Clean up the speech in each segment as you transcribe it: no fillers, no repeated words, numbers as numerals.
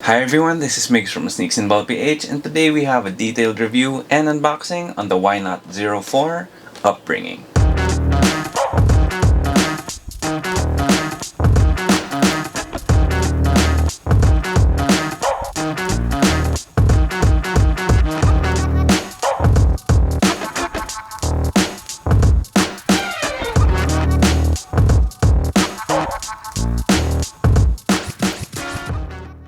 Hi everyone, this is Migs from Sneaks and Ball PH, and today we have a detailed review and unboxing on the Not Zer0.4 upbringing.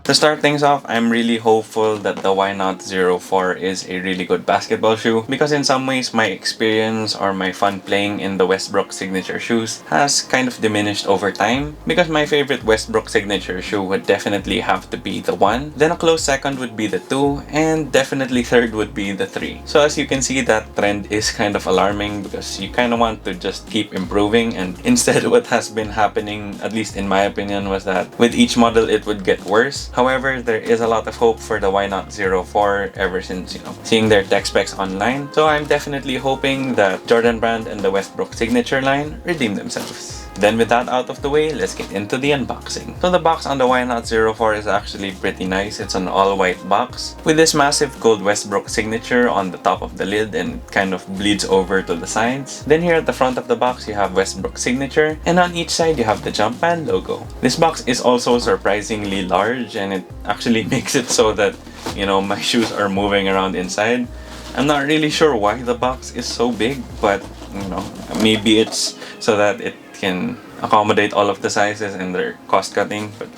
To start things off, I'm really hopeful that the Not Zer0.4 is a really good basketball shoe because in some ways my experience or my fun playing in the Westbrook signature shoes has kind of diminished over time because my favorite Westbrook signature shoe would definitely have to be the 1, then a close second would be the 2, and definitely third would be the 3. So as you can see, that trend is kind of alarming because you kind of want to just keep improving, and instead what has been happening, at least in my opinion, was that with each model it would get worse. However, there is a lot of hope for the Not Zer0.4 ever since, seeing their tech specs online. So I'm definitely hoping that Jordan Brand and the Westbrook signature line redeem themselves. Then with that out of the way, let's get into the unboxing. So the box on the Not Zer0.4 is actually pretty nice. It's an all-white box with this massive gold Westbrook signature on the top of the lid and kind of bleeds over to the sides. Then here at the front of the box, you have Westbrook signature, and on each side you have the Jumpman logo. This box is also surprisingly large, and it actually makes it so that, my shoes are moving around inside. I'm not really sure why the box is so big, but, maybe it's so that it can accommodate all of the sizes and they're cost cutting, but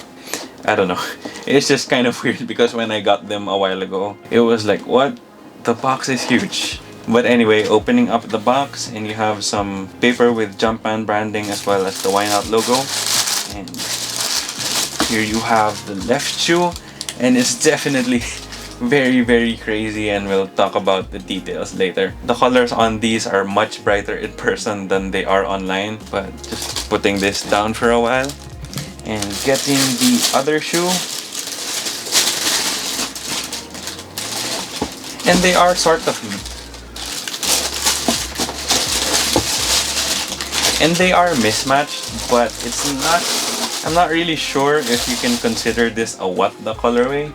I don't know. It's just kind of weird because when I got them a while ago, it was like, what? The box is huge. But anyway, opening up the box, and you have some paper with Jumpman branding as well as the Not logo. And here you have the left shoe, and it's definitely very crazy, and we'll talk about the details later. The colors on these are much brighter in person than they are online, but just putting this down for a while and getting the other shoe. And they are sort of mismatched, but I'm not really sure if you can consider this a the colorway,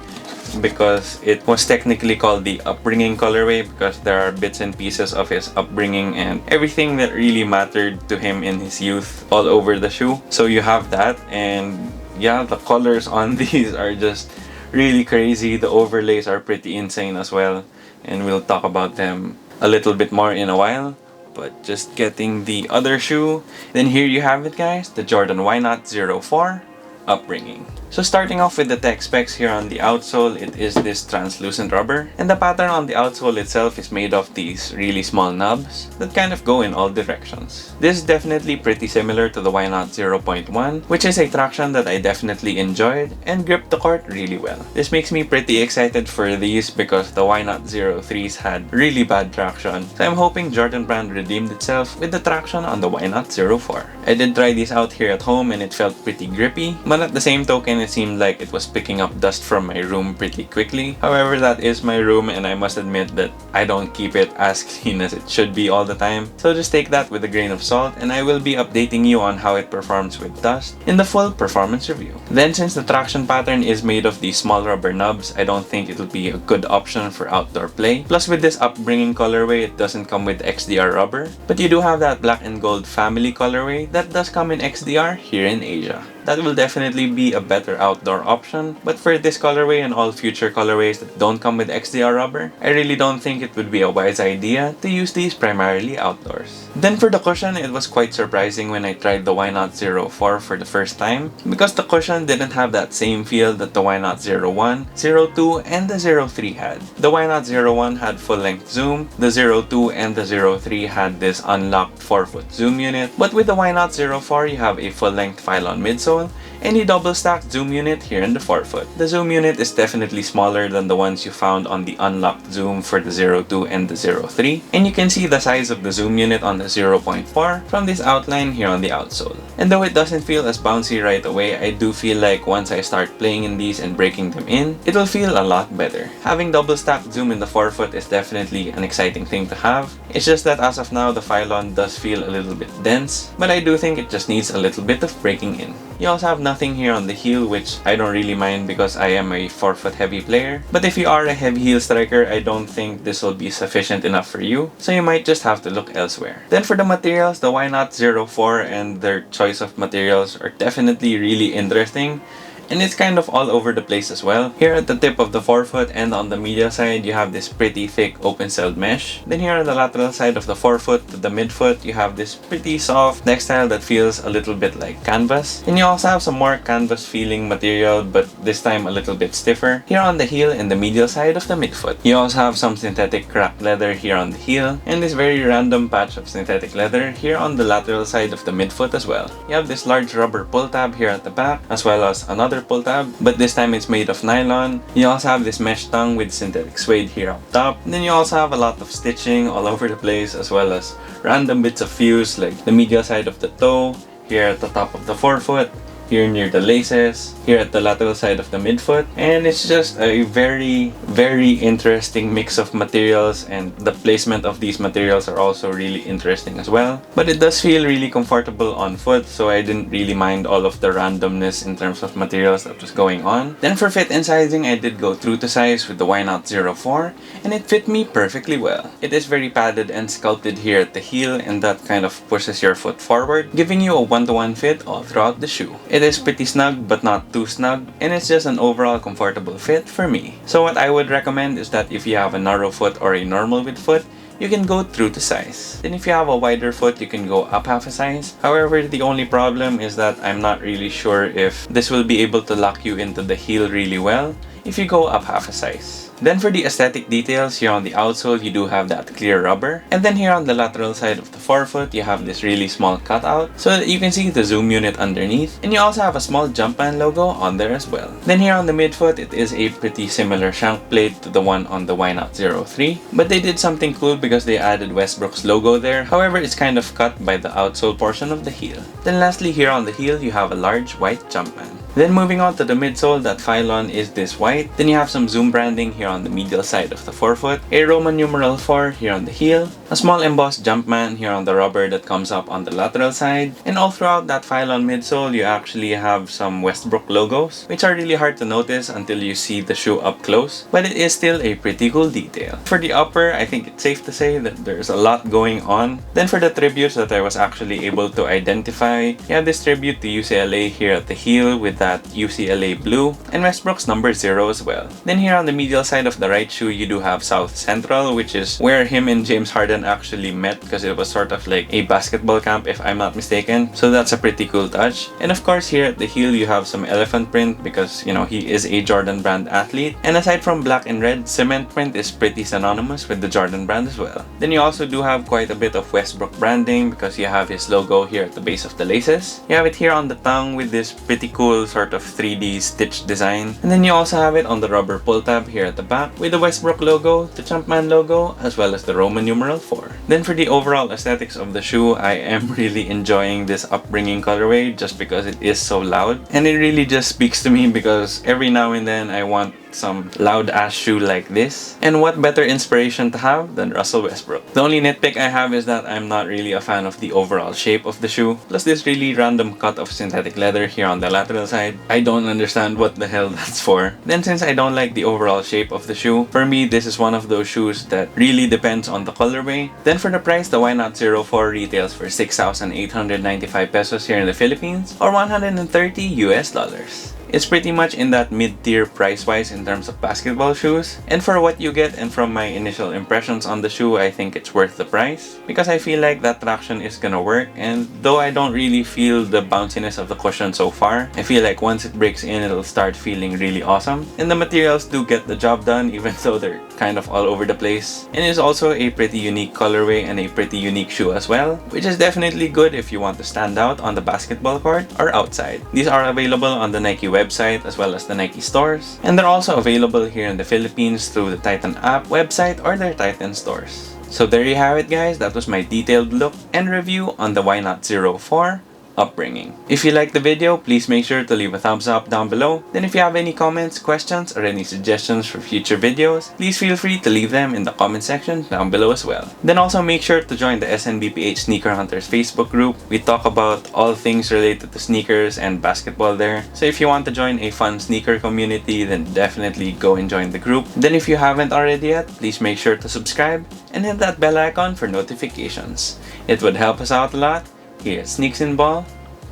because it was technically called the upbringing colorway because there are bits and pieces of his upbringing and everything that really mattered to him in his youth all over the shoe. So you have that, and yeah, the colors on these are just really crazy. The overlays are pretty insane as well, and we'll talk about them a little bit more in a while. But just getting the other shoe. Then here you have it, guys, the Jordan Not Zer0.4 upbringing. So starting off with the tech specs, here on the outsole, it is this translucent rubber, and the pattern on the outsole itself is made of these really small knobs that kind of go in all directions. This is definitely pretty similar to the Not Zer0.1, which is a traction that I definitely enjoyed and gripped the court really well. This makes me pretty excited for these because the Not Zer0.3s had really bad traction, so I'm hoping Jordan Brand redeemed itself with the traction on the Not Zer0.4. I did try these out here at home and it felt pretty grippy, but at the same token, it seemed like it was picking up dust from my room pretty quickly. However, that is my room, and I must admit that I don't keep it as clean as it should be all the time. So just take that with a grain of salt, and I will be updating you on how it performs with dust in the full performance review. Then, since the traction pattern is made of these small rubber nubs, I don't think it'll be a good option for outdoor play. Plus, with this upbringing colorway, it doesn't come with XDR rubber, but you do have that black and gold family colorway that does come in XDR here in Asia. That will definitely be a better outdoor option, but for this colorway and all future colorways that don't come with XDR rubber, I really don't think it would be a wise idea to use these primarily outdoors. Then for the cushion, it was quite surprising when I tried the Not Zer0.4 for the first time, because the cushion didn't have that same feel that the Not Zer0.1, Zer0.2, and the Zer0.3 had. The Not Zer0.1 had full-length zoom, the Zer0.2 and the Zer0.3 had this unlocked 4-foot zoom unit, but with the Not Zer0.4 you have a full-length Phylon midsole and a double stacked zoom unit here in the forefoot. The zoom unit is definitely smaller than the ones you found on the unlocked zoom for the Zer0.2 and the Zer0.3, and you can see the size of the zoom unit on the Zer0.4 from this outline here on the outsole. And though it doesn't feel as bouncy right away, I do feel like once I start playing in these and breaking them in, it will feel a lot better. Having double stacked zoom in the forefoot is definitely an exciting thing to have. It's just that as of now, the Phylon does feel a little bit dense, but I do think it just needs a little bit of breaking in. You also have nothing nothing here on the heel, which I don't really mind because I am a forefoot heavy player. But if you are a heavy heel striker, I don't think this will be sufficient enough for you, so you might just have to look elsewhere. Then for the materials, the Not Zer0.4 and their choice of materials are definitely really interesting. And it's kind of all over the place as well. Here at the tip of the forefoot and on the medial side, you have this pretty thick open-celled mesh. Then here on the lateral side of the forefoot to the midfoot, you have this pretty soft textile that feels a little bit like canvas. And you also have some more canvas feeling material, but this time a little bit stiffer. Here on the heel and the medial side of the midfoot, you also have some synthetic cracked leather here on the heel, and this very random patch of synthetic leather here on the lateral side of the midfoot as well. You have this large rubber pull tab here at the back, as well as another pull tab, but this time it's made of nylon. You also have this mesh tongue with synthetic suede here up top. And then you also have a lot of stitching all over the place, as well as random bits of fuse like the medial side of the toe, here at the top of the forefoot, here near the laces, here at the lateral side of the midfoot. And it's just a very interesting mix of materials, and the placement of these materials are also really interesting as well. But it does feel really comfortable on foot, so I didn't really mind all of the randomness in terms of materials that was going on. Then for fit and sizing, I did go true to size with the Not Zer0.4, and it fit me perfectly well. It is very padded and sculpted here at the heel, and that kind of pushes your foot forward, giving you a 1-to-1 fit all throughout the shoe. It is pretty snug but not too snug, and it's just an overall comfortable fit for me. So what I would recommend is that if you have a narrow foot or a normal width foot, you can go true to size. Then if you have a wider foot, you can go up half a size. However, the only problem is that I'm not really sure if this will be able to lock you into the heel really well if you go up half a size. Then for the aesthetic details, here on the outsole, you do have that clear rubber. And then here on the lateral side of the forefoot, you have this really small cutout so that you can see the zoom unit underneath. And you also have a small Jumpman logo on there as well. Then here on the midfoot, it is a pretty similar shank plate to the one on the Not Zer0.3. But they did something cool because they added Westbrook's logo there. However, it's kind of cut by the outsole portion of the heel. Then lastly, here on the heel, you have a large white Jumpman. Then moving on to the midsole, that phylon is this white. Then you have some zoom branding here on the medial side of the forefoot, a Roman numeral 4 here on the heel, a small embossed Jumpman here on the rubber that comes up on the lateral side, and all throughout that phylon midsole, you actually have some Westbrook logos, which are really hard to notice until you see the shoe up close, but it is still a pretty cool detail. For the upper, I think it's safe to say that there's a lot going on. Then for the tributes that I was actually able to identify, you have this tribute to UCLA here at the heel with that UCLA blue, and Westbrook's number 0 as well. Then here on the medial side of the right shoe, you do have South Central, which is where him and James Harden actually met, because it was sort of like a basketball camp if I'm not mistaken. So that's a pretty cool touch. And of course, here at the heel, you have some elephant print because, you know, he is a Jordan brand athlete. And aside from black and red, cement print is pretty synonymous with the Jordan brand as well. Then you also do have quite a bit of Westbrook branding because you have his logo here at the base of the laces. You have it here on the tongue with this pretty cool sort of 3D stitch design. And then you also have it on the rubber pull tab here at the back with the Westbrook logo, the Jumpman logo, as well as the Roman numeral 4. Then for the overall aesthetics of the shoe, I am really enjoying this upbringing colorway just because it is so loud. And it really just speaks to me because every now and then I want some loud ass shoe like this. And what better inspiration to have than Russell Westbrook? The only nitpick I have is that I'm not really a fan of the overall shape of the shoe, plus this really random cut of synthetic leather here on the lateral side. I don't understand what the hell that's for. Then since I don't like the overall shape of the shoe, for me this is one of those shoes that really depends on the colorway. Then for the price, the Not Zer0.4 retails for 6,895 pesos here in the Philippines, or $130 US. It's pretty much in that mid-tier price-wise in terms of basketball shoes. And for what you get and from my initial impressions on the shoe, I think it's worth the price because I feel like that traction is gonna work. And though I don't really feel the bounciness of the cushion so far, I feel like once it breaks in, it'll start feeling really awesome. And the materials do get the job done even though they're kind of all over the place. And it's also a pretty unique colorway and a pretty unique shoe as well, which is definitely good if you want to stand out on the basketball court or outside. These are available on the Nike website as well as the Nike stores, and they're also available here in the Philippines through the Titan app website or their Titan stores. So there you have it guys, that was my detailed look and review on the Not Zer0.4 upbringing. If you liked the video, please make sure to leave a thumbs up down below. Then if you have any comments, questions, or any suggestions for future videos, please feel free to leave them in the comment section down below as well. Then also make sure to join the SNBPH Sneaker Hunters Facebook group. We talk about all things related to sneakers and basketball there. So if you want to join a fun sneaker community, then definitely go and join the group. Then if you haven't already yet, please make sure to subscribe and hit that bell icon for notifications. It would help us out a lot here at Sneaks and Ball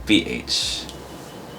PH.